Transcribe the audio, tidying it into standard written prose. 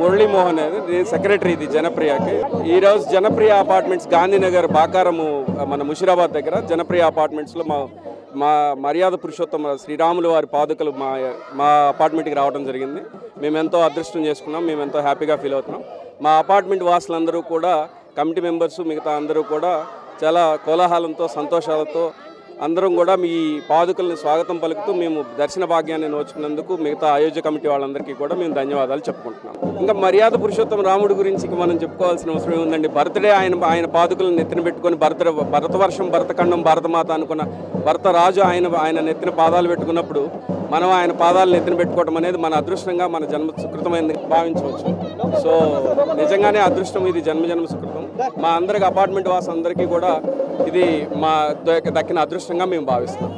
మురళీ మోహన్ అనేది సెక్రటరీ ఇది జనప్రియకి ఈ రోజు జనప్రియ అపార్ట్మెంట్స్ గాంధీనగర్ బాకారము మన ముషిరాబాద్ దగ్గర జనప్రియ అపార్ట్మెంట్స్లో మా మర్యాద పురుషోత్తమ శ్రీరాములు వారి పాదుకలు మా అపార్ట్మెంట్కి రావడం జరిగింది. మేము ఎంతో అదృష్టం చేసుకున్నాం. మేము ఎంతో హ్యాపీగా ఫీల్ అవుతున్నాం. మా అపార్ట్మెంట్ వాసులందరూ కూడా కమిటీ మెంబర్స్ మిగతా అందరూ కూడా చాలా కోలాహలంతో సంతోషాలతో అందరం కూడా మీ పాదుకల్ని స్వాగతం పలుకుతూ మేము దర్శన భాగ్యాన్ని నోచుకున్నందుకు మిగతా ఆయోజక కమిటీ వాళ్ళందరికీ కూడా మేము ధన్యవాదాలు చెప్పుకుంటున్నాం. ఇంకా మర్యాద పురుషోత్తమ రాముడి గురించి మనం చెప్పుకోవాల్సిన అవసరం ఉందండి. బర్త్డే ఆయన పాదుకలను నెత్తిన పెట్టుకొని భరతవర్షం భరతఖండం భారతమాత అనుకున్న భరతరాజు ఆయన నెత్తిన పాదాలు పెట్టుకున్నప్పుడు మనం ఆయన పాదాలు నెత్తిన పెట్టుకోవడం అనేది మన అదృష్టంగా మన జన్మ సుకృతమైంది భావించవచ్చు. సో నిజంగానే అదృష్టం, ఇది జన్మ సుకృతం. మా అందరికి అపార్ట్మెంట్ వాసులందరికీ కూడా ఇది మా దక్కిన అదృష్టంగా మేము భావిస్తాం.